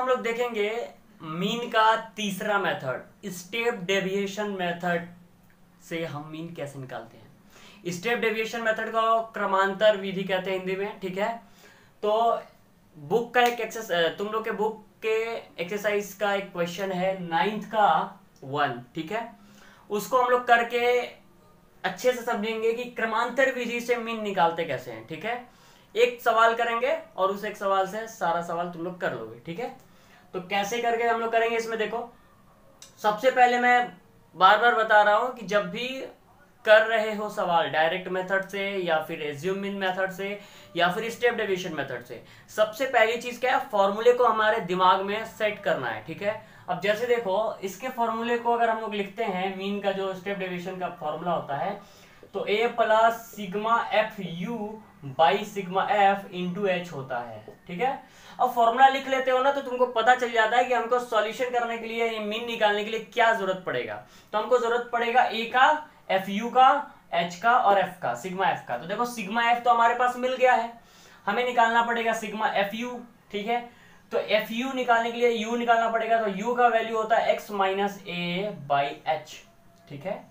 हम लोग देखेंगे मीन का तीसरा मेथड, स्टेप डेविएशन मेथड से हम मीन कैसे निकालते हैं। स्टेप डेविएशन मेथड को क्रमांतर विधि कहते हैं हिंदी में, ठीक है। तो बुक का एक एक्सरसाइज, तुम लोग के बुक के एक्सरसाइज का एक क्वेश्चन है 9th का 1, ठीक है। उसको हम लोग करके अच्छे से समझेंगे कि क्रमांतर विधि से मीन निकालते कैसे हैं, ठीक है। एक सवाल करेंगे और उस एक सवाल से सारा सवाल तुम लोग कर लोगे, ठीक है। तो कैसे करके हम लोग करेंगे इसमें देखो, सबसे पहले मैं बार बार बता रहा हूं कि जब भी कर रहे हो सवाल डायरेक्ट मेथड से या फिर एज्यूम मीन मेथड से या फिर स्टेप डेविएशन मेथड से, सबसे पहली चीज क्या है, फॉर्मूले को हमारे दिमाग में सेट करना है, ठीक है। अब जैसे देखो, इसके फॉर्मूले को अगर हम लोग लिखते हैं, मीन का जो स्टेप डेविएशन का फॉर्मूला होता है, तो a plus sigma f u by sigma f into H होता है, ठीक है। अब फॉर्मूला लिख लेते हो ना तो तुमको पता चल जाता है कि हमको सॉल्यूशन करने के लिए, मीन निकालने के लिए क्या जरूरत पड़ेगा। तो हमको जरूरत पड़ेगा a का, एफ यू का, h का और f का, सिग्मा f का। तो देखो सिग्मा f तो हमारे पास मिल गया है, हमें निकालना पड़ेगा सिग्मा एफ यू, ठीक है। तो एफ यू निकालने के लिए u निकालना पड़ेगा, तो u का वैल्यू होता है x minus A by H, ठीक है।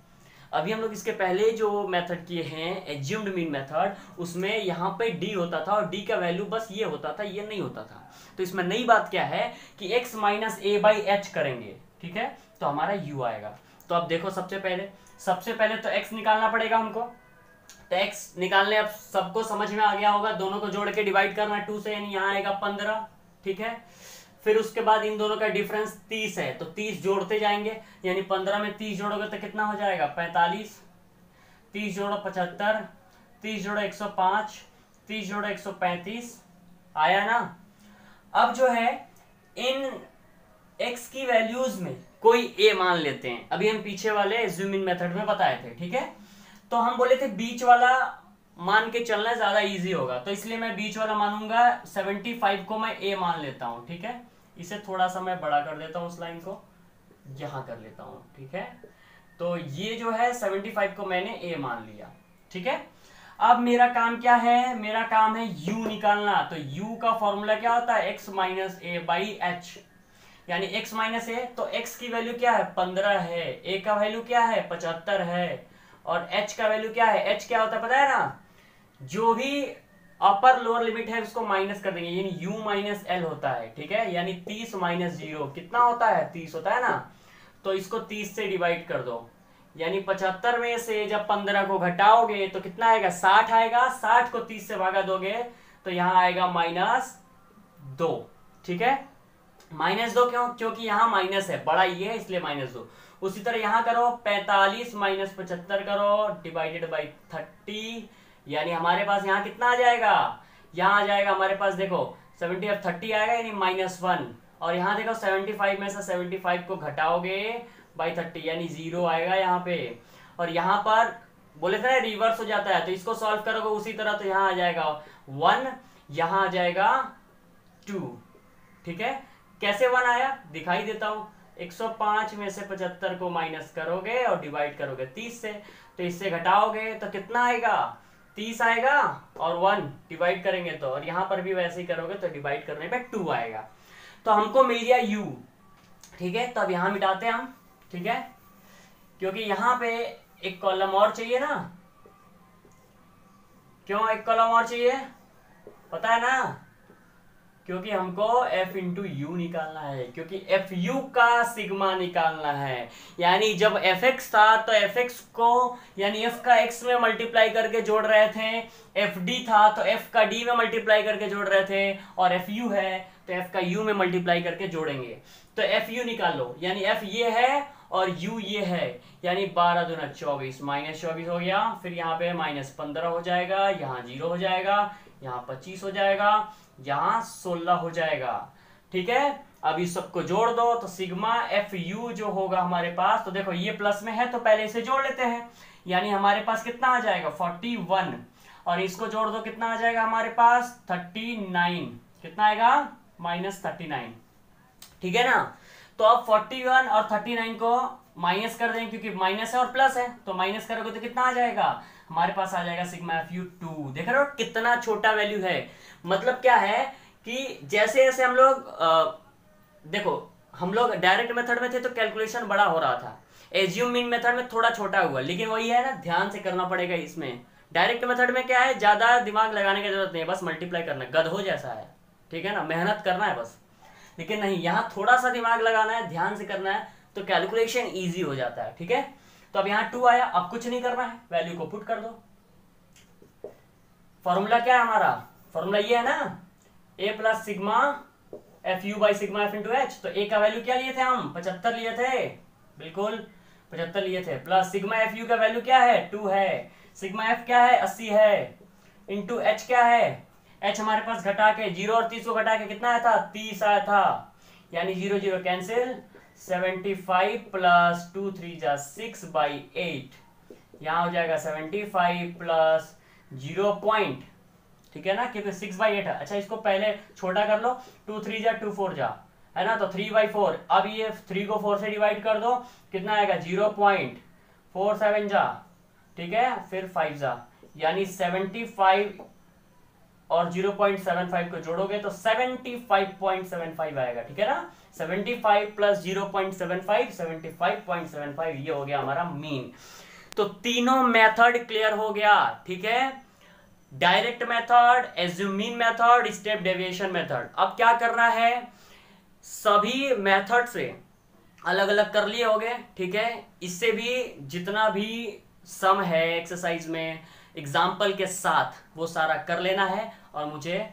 अभी हम लोग इसके पहले जो मेथड किए हैं एज्यूम्ड मीन मेथड, उसमें यहाँ पे d होता था और d का वैल्यू बस ये होता था, ये नहीं होता था। तो इसमें नई बात क्या है कि x minus A by H करेंगे, ठीक है, तो हमारा u आएगा। तो अब देखो, सबसे पहले तो x निकालना पड़ेगा हमको। तो x निकालने, अब सबको समझ में आ गया होगा, दोनों को जोड़ के डिवाइड करना है 2 से, यानी यहाँ आएगा 15, ठीक है। फिर उसके बाद इन दोनों का डिफरेंस 30 है, तो 30 जोड़ते जाएंगे, यानी 15 में 30 जोड़ोगे तो कितना हो जाएगा 45, 30 जोड़ो 75, 30 जोड़ो 105, 30 जोड़ो 135, आया ना। अब जो है इन x की वैल्यूज में कोई a मान लेते हैं, अभी हम पीछे वाले एज्यूम मीन मेथड में बताए थे, ठीक है। तो हम बोले थे बीच वाला मान के चलना ज्यादा इजी होगा, तो इसलिए मैं बीच वाला मानूंगा। 75 को मैं a मान लेता हूं, ठीक है। इसे थोड़ा सा मैं बड़ा कर देता हूं, उस लाइन को यहां कर लेता हूं, ठीक है। तो ये जो है 75 को मैंने a मान लिया, ठीक है। अब मेरा काम क्या है, मेरा काम है u निकालना। तो u का फॉर्मूला क्या होता है, x minus A by H, यानी x माइनस ए, तो x की वैल्यू क्या है 15 है, a का वैल्यू क्या है 75 है, और h का वैल्यू क्या है, h क्या होता है पता है ना, जो भी अपर लोअर लिमिट है उसको माइनस कर देंगे, यानी u माइनस एल होता है, ठीक है। यानी 30 माइनस 0 कितना होता है, 30 होता है ना। तो इसको 30 से डिवाइड कर दो, यानी 75 में से जब 15 को घटाओगे तो कितना आएगा, 60 आएगा। 60 को 30 से भागा दोगे तो यहाँ आएगा -2, ठीक है। -2 क्यों, क्योंकि यहाँ माइनस है, बड़ा ये है इसलिए -2। उसी तरह यहाँ करो, 45 माइनस 75 करो डिवाइडेड बाई 30, यानी हमारे पास यहाँ कितना आ जाएगा, यहाँ आ जाएगा हमारे पास, देखो 70 अब 30 आएगा, यानी -1। और यहाँ देखो 75 में से 75 को घटाओगे बाई 30, यानी 0 आएगा यहाँ पे। और यहाँ पर बोले थे ना रिवर्स हो जाता है, तो इसको सॉल्व करोगे उसी तरह, तो यहाँ आ जाएगा 1, यहाँ आ जाएगा 2, ठीक है। कैसे 1 आया दिखाई देता हूं, 105 में से 75 को माइनस करोगे और डिवाइड करोगे 30 से, तो इससे घटाओगे तो कितना आएगा 30 आएगा, और 1 डिवाइड करेंगे तो, और यहां पर भी वैसे ही करोगे तो डिवाइड करने पे 2 आएगा। तो हमको मिल गया u, ठीक है। तो अब यहां मिटाते हैं हम, ठीक है, क्योंकि यहां पे एक कॉलम और चाहिए ना। क्यों एक कॉलम और चाहिए पता है ना, क्योंकि हमको f इंटू यू निकालना है, क्योंकि एफ यू का सिग्मा निकालना है। यानी जब fx था तो fx को यानी f का x में मल्टीप्लाई करके जोड़ रहे थे, fd था तो f का d में मल्टीप्लाई करके जोड़ रहे थे, और fu है तो f का u में मल्टीप्लाई करके जोड़ेंगे। तो fu निकाल लो, यानी f ये है और u ये है, यानी 12 दूना 24, -24 हो गया। फिर यहाँ पे -15 हो जाएगा, यहाँ 0 हो जाएगा, यहाँ 25 हो जाएगा, यहाँ 16 हो जाएगा, ठीक है। अब इस सबको जोड़ दो तो सिग्मा एफ यू जो होगा हमारे पास, तो देखो ये प्लस में है तो पहले इसे जोड़ लेते हैं, यानी हमारे पास कितना आ जाएगा 41, और इसको जोड़ दो कितना आ जाएगा हमारे पास 39, कितना आएगा -39, ठीक है ना। तो अब 41 और 39 को माइनस कर देंगे, क्योंकि माइनस है और प्लस है, तो माइनस करोगे तो कितना आ जाएगा हमारे पास, आ जाएगा सिग्मा एफ यू 2। देख रहे हो कितना छोटा वैल्यू है। मतलब क्या है कि जैसे जैसे हम लोग देखो हम लोग डायरेक्ट मेथड में थे तो कैलकुलेशन बड़ा हो रहा था, एज्यूम मीन मेथड में थोड़ा छोटा हुआ, लेकिन वही है ना, ध्यान से करना पड़ेगा इसमें। डायरेक्ट मेथड में क्या है, ज्यादा दिमाग लगाने की जरूरत नहीं है, बस मल्टीप्लाई करना है, गधों जैसा है, ठीक है ना, मेहनत करना है बस। लेकिन नहीं, यहाँ थोड़ा सा दिमाग लगाना है, ध्यान से करना है, तो कैलकुलेशन ईजी हो जाता है, ठीक है। तो अब यहाँ 2 आया, अब कुछ नहीं करना है, वैल्यू को पुट कर दो। फॉर्मूला क्या है हमारा, फॉर्मूला ये है ना, A plus sigma f u by sigma f into h. तो ए का वैल्यू क्या लिए थे हम, 75 लिए थे, बिल्कुल 75 लिए थे, प्लस सिग्मा एफ यू का वैल्यू क्या है, 2 है, सिग्मा एफ क्या है, 80 है, इंटू एच क्या है, एच हमारे पास घटा के 0 और 30 को घटा के कितना आया था, 30 आया था, यानी 0 0 कैंसिल, 75 प्लस 2 3 जा 6 बाई 8, यहाँ हो जाएगा 75 प्लस 0 पॉइंट, ठीक है ना, क्योंकि 6 बाई 8 है। अच्छा इसको पहले छोटा कर लो, 2 3 जा 2 4 जा, है ना, तो 3 बाई 4। अब ये 3 को 4 से डिवाइड कर दो, कितना आएगा 0.47 जा, ठीक है, फिर 5 जा, यानी 75 और 0.75 को जोड़ोगे तो 75.75 आएगा, ठीक है ना, 75 प्लस 0.75 75.75, ये हो गया हमारा मीन। तो तीनों मेथड क्लियर हो गया, ठीक है, direct method, assume mean method, step deviation method. अब क्या करना है, सभी मेथड से अलग अलग कर लिए होगे, ठीक है, इससे भी जितना भी सम है एक्सरसाइज में एग्जाम्पल के साथ वो सारा कर लेना है और मुझे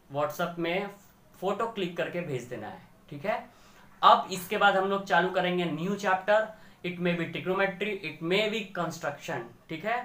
व्हाट्सएप में फोटो क्लिक करके भेज देना है, ठीक है। अब इसके बाद हम लोग चालू करेंगे new chapter, it may be trigonometry, it may be construction, ठीक है।